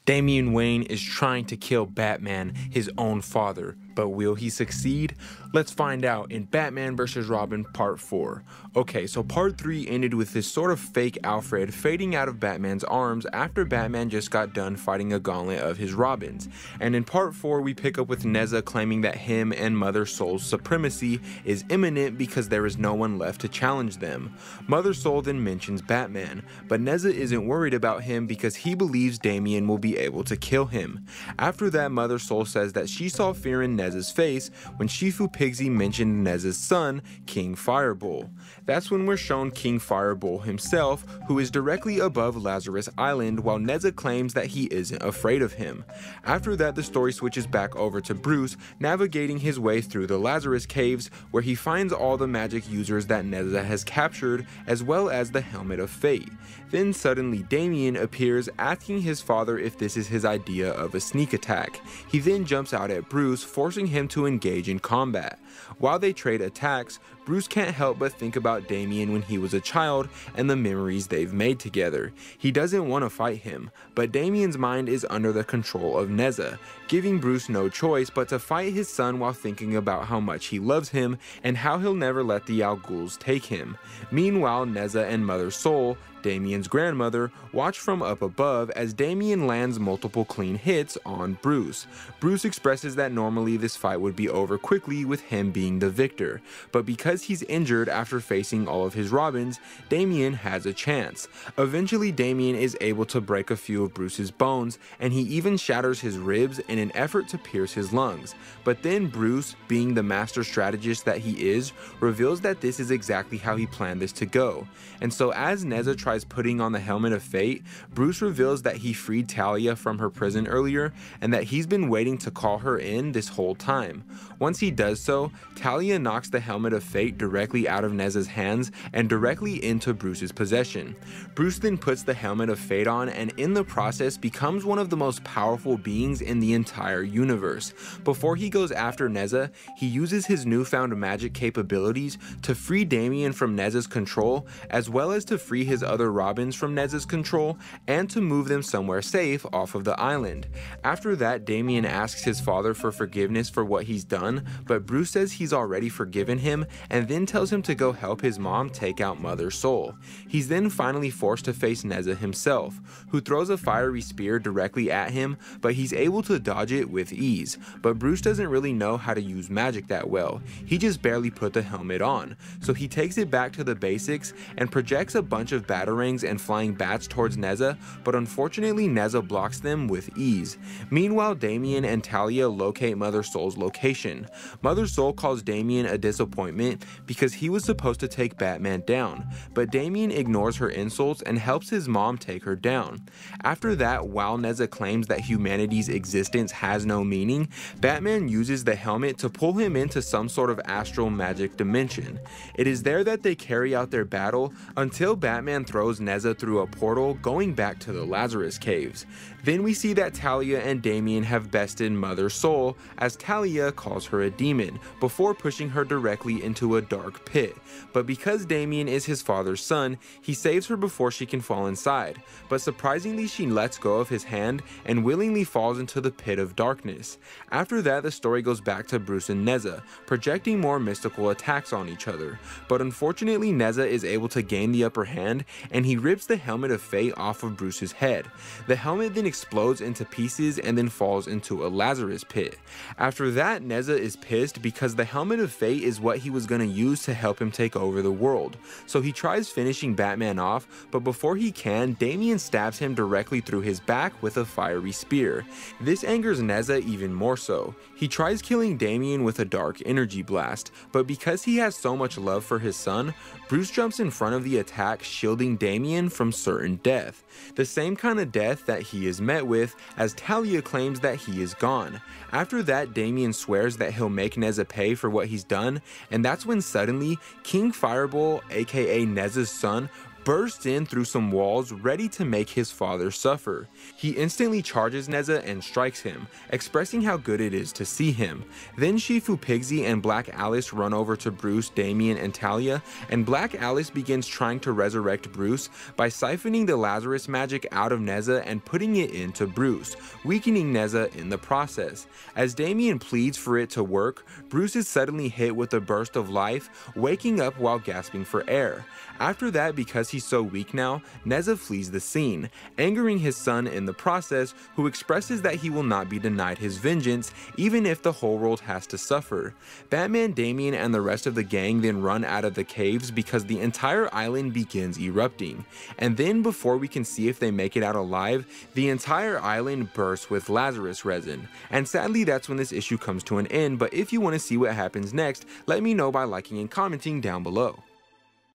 Damian Wayne is trying to kill Batman, his own father, but will he succeed? Let's find out in Batman vs. Robin Part 4. Okay, so Part 3 ended with this sort of fake Alfred fading out of Batman's arms after Batman just got done fighting a gauntlet of his Robins. And in Part 4 we pick up with Nezha claiming that him and Mother Soul's supremacy is imminent because there is no one left to challenge them. Mother Soul then mentions Batman, but Nezha isn't worried about him because he believes Damian will be able to kill him. After that, Mother Soul says that she saw fear in Nezha's face when Shifu Pigsy mentioned Nezha's son, King Firebull. That's when we're shown King Firebull himself, who is directly above Lazarus Island, while Nezha claims that he isn't afraid of him. After that, the story switches back over to Bruce navigating his way through the Lazarus Caves, where he finds all the magic users that Nezha has captured, as well as the Helmet of Fate. Then suddenly Damian appears asking his father if this is his idea of a sneak attack. He then jumps out at Bruce, forcing him to engage in combat. While they trade attacks, Bruce can't help but think about Damian when he was a child and the memories they've made together. He doesn't want to fight him, but Damian's mind is under the control of Nezha, giving Bruce no choice but to fight his son while thinking about how much he loves him and how he'll never let the Al Ghuls take him. Meanwhile, Nezha and Mother Soul, Damian's grandmother, watch from up above as Damian lands multiple clean hits on Bruce. Bruce expresses that normally this fight would be over quickly with him being the victor, but because he's injured after facing all of his Robins, Damian has a chance. Eventually, Damian is able to break a few of Bruce's bones, and he even shatters his ribs in an effort to pierce his lungs. But then Bruce, being the master strategist that he is, reveals that this is exactly how he planned this to go. And so as Nezha tries putting on the Helmet of Fate, Bruce reveals that he freed Talia from her prison earlier and that he's been waiting to call her in this whole time. Once he does so, Talia knocks the Helmet of Fate directly out of Nezha's hands and directly into Bruce's possession. Bruce then puts the Helmet of Fate on and in the process becomes one of the most powerful beings in the entire universe. Before he goes after Nezha, he uses his newfound magic capabilities to free Damian from Nezha's control, as well as to free his other Robins from Nezha's control and to move them somewhere safe off of the island. After that, Damian asks his father for forgiveness for what he's done, but Bruce says he's already forgiven him and then tells him to go help his mom take out Mother Soul. He's then finally forced to face Nezha himself, who throws a fiery spear directly at him, but he's able to dodge it with ease. But Bruce doesn't really know how to use magic that well. He just barely put the helmet on, so he takes it back to the basics and projects a bunch of batarangs and flying bats towards Nezha, but unfortunately Nezha blocks them with ease. Meanwhile, Damian and Talia locate Mother Soul's location. Mother Soul calls Damian a disappointment because he was supposed to take Batman down, but Damian ignores her insults and helps his mom take her down. After that, while Nezha claims that humanity's existence has no meaning, Batman uses the helmet to pull him into some sort of astral magic dimension. It is there that they carry out their battle until Batman throws Nezha through a portal going back to the Lazarus Caves. Then we see that Talia and Damian have bested Mother Soul as Talia calls her a demon before pushing her directly into a dark pit. But because Damian is his father's son, he saves her before she can fall inside. But surprisingly, she lets go of his hand and willingly falls into the pit of darkness. After that, the story goes back to Bruce and Nezha, projecting more mystical attacks on each other. But unfortunately, Nezha is able to gain the upper hand and he rips the Helmet of Fate off of Bruce's head. The helmet then explodes into pieces and then falls into a Lazarus pit. After that, Nezha is pissed because the Helmet of Fate is what he was going to use to help him take over the world. So he tries finishing Batman off, but before he can, Damian stabs him directly through his back with a fiery spear. This angers Nezha even more so. He tries killing Damian with a dark energy blast, but because he has so much love for his son, Bruce jumps in front of the attack, shielding Damian from certain death. The same kind of death that he is met with, as Talia claims that he is gone. After that, Damian swears that he'll make Nezha pay for what he's done, and that's when suddenly King Firebull, aka Nezha's son, bursts in through some walls ready to make his father suffer. He instantly charges Neza and strikes him, expressing how good it is to see him. Then Shifu Pigsy and Black Alice run over to Bruce, Damien, and Talia, and Black Alice begins trying to resurrect Bruce by siphoning the Lazarus magic out of Neza and putting it into Bruce, weakening Neza in the process. As Damien pleads for it to work, Bruce is suddenly hit with a burst of life, waking up while gasping for air. After that, because he's so weak now, Neza flees the scene, angering his son in the process, who expresses that he will not be denied his vengeance, even if the whole world has to suffer. Batman, Damien, and the rest of the gang then run out of the caves because the entire island begins erupting. And then, before we can see if they make it out alive, the entire island bursts with Lazarus resin. And sadly, that's when this issue comes to an end, but if you want to see what happens next, let me know by liking and commenting down below.